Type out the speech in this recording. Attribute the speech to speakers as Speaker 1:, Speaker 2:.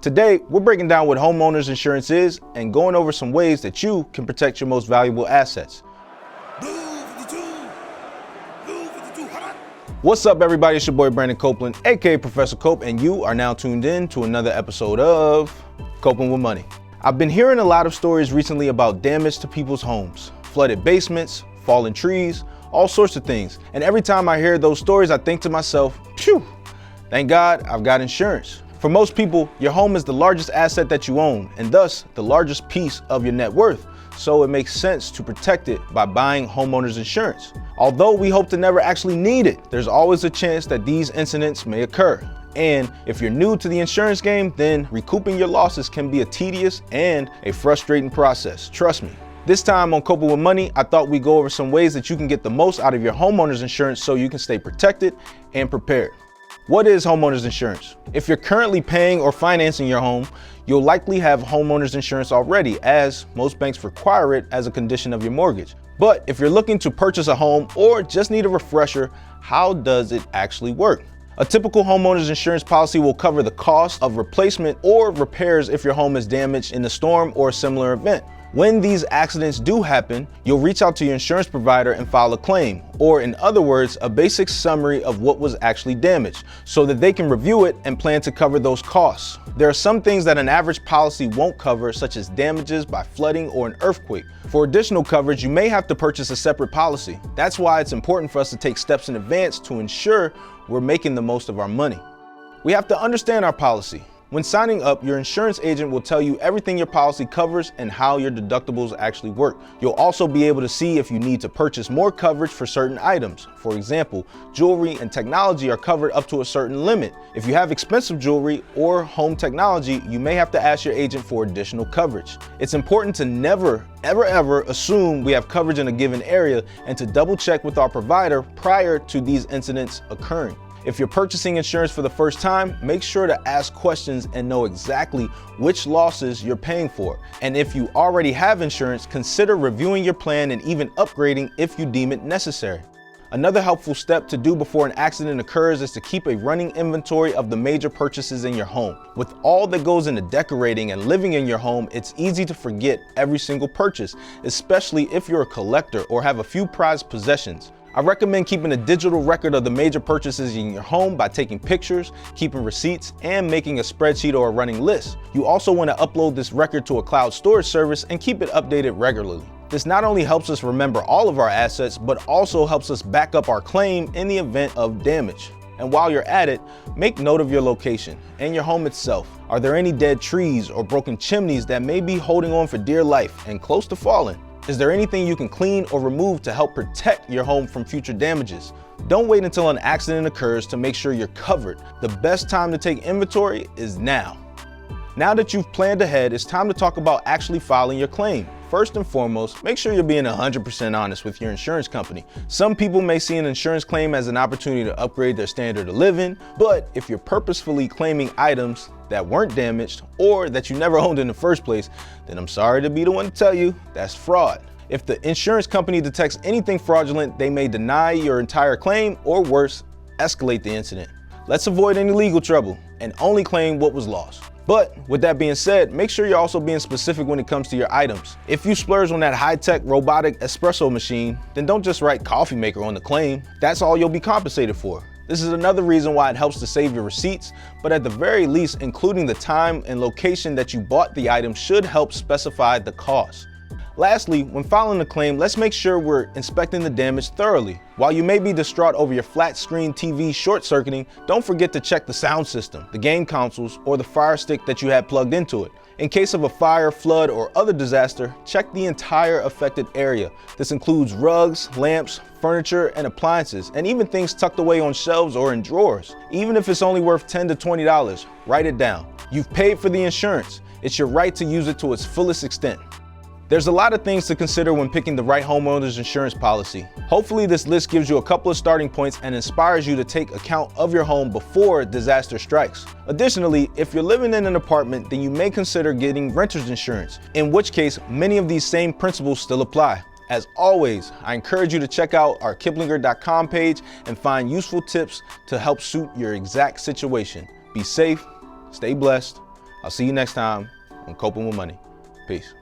Speaker 1: Today, we're breaking down what homeowners insurance is and going over some ways that you can protect your most valuable assets. What's up, everybody? It's your boy Brandon Copeland, aka Professor Cope, and you are now tuned in to another episode of Coping with Money. I've been hearing a lot of stories recently about damage to people's homes, flooded basements, fallen trees, all sorts of things. And every time I hear those stories, I think to myself, phew, thank God I've got insurance. For most people, your home is the largest asset that you own, and thus the largest piece of your net worth. So it makes sense to protect it by buying homeowners insurance. Although we hope to never actually need it, there's always a chance that these incidents may occur. And if you're new to the insurance game, then recouping your losses can be a tedious and a frustrating process. Trust me. This time on Coping with Money, I thought we'd go over some ways that you can get the most out of your homeowners insurance so you can stay protected and prepared. What is homeowners insurance? If you're currently paying or financing your home, you'll likely have homeowners insurance already, as most banks require it as a condition of your mortgage. But if you're looking to purchase a home or just need a refresher, how does it actually work? A typical homeowners insurance policy will cover the cost of replacement or repairs if your home is damaged in a storm or a similar event. When these accidents do happen, you'll reach out to your insurance provider and file a claim, or in other words, a basic summary of what was actually damaged, so that they can review it and plan to cover those costs. There are some things that an average policy won't cover, such as damages by flooding or an earthquake. For additional coverage, you may have to purchase a separate policy. That's why it's important for us to take steps in advance to ensure we're making the most of our money. We have to understand our policy. When signing up, your insurance agent will tell you everything your policy covers and how your deductibles actually work. You'll also be able to see if you need to purchase more coverage for certain items. For example, jewelry and technology are covered up to a certain limit. If you have expensive jewelry or home technology, you may have to ask your agent for additional coverage. It's important to never, ever assume we have coverage in a given area and to double check with our provider prior to these incidents occurring. If you're purchasing insurance for the first time, make sure to ask questions and know exactly which losses you're paying for. And if you already have insurance, consider reviewing your plan and even upgrading if you deem it necessary. Another helpful step to do before an accident occurs is to keep a running inventory of the major purchases in your home. With all that goes into decorating and living in your home, it's easy to forget every single purchase, especially if you're a collector or have a few prized possessions. I recommend keeping a digital record of the major purchases in your home by taking pictures, keeping receipts, and making a spreadsheet or a running list. You also want to upload this record to a cloud storage service and keep it updated regularly. This not only helps us remember all of our assets, but also helps us back up our claim in the event of damage. And while you're at it, make note of your location and your home itself. Are there any dead trees or broken chimneys that may be holding on for dear life and close to falling? Is there anything you can clean or remove to help protect your home from future damages? Don't wait until an accident occurs to make sure you're covered. The best time to take inventory is now. Now that you've planned ahead, it's time to talk about actually filing your claim. First and foremost, make sure you're being 100% honest with your insurance company. Some people may see an insurance claim as an opportunity to upgrade their standard of living, but if you're purposefully claiming items that weren't damaged or that you never owned in the first place, then I'm sorry to be the one to tell you that's fraud. If the insurance company detects anything fraudulent, they may deny your entire claim or worse, escalate the incident. Let's avoid any legal trouble and only claim what was lost. But with that being said, make sure you're also being specific when it comes to your items. If you splurge on that high-tech robotic espresso machine, then don't just write coffee maker on the claim. That's all you'll be compensated for. This is another reason why it helps to save your receipts, but at the very least, including the time and location that you bought the item should help specify the cost. Lastly, when filing a claim, let's make sure we're inspecting the damage thoroughly. While you may be distraught over your flat screen TV short-circuiting, don't forget to check the sound system, the game consoles, or the fire stick that you had plugged into it. In case of a fire, flood, or other disaster, check the entire affected area. This includes rugs, lamps, furniture, and appliances, and even things tucked away on shelves or in drawers. Even if it's only worth $10 to $20, write it down. You've paid for the insurance. It's your right to use it to its fullest extent. There's a lot of things to consider when picking the right homeowner's insurance policy. Hopefully this list gives you a couple of starting points and inspires you to take account of your home before disaster strikes. Additionally, if you're living in an apartment, then you may consider getting renter's insurance, in which case many of these same principles still apply. As always, I encourage you to check out our Kiplinger.com page and find useful tips to help suit your exact situation. Be safe, stay blessed. I'll see you next time on Coping with Money. Peace.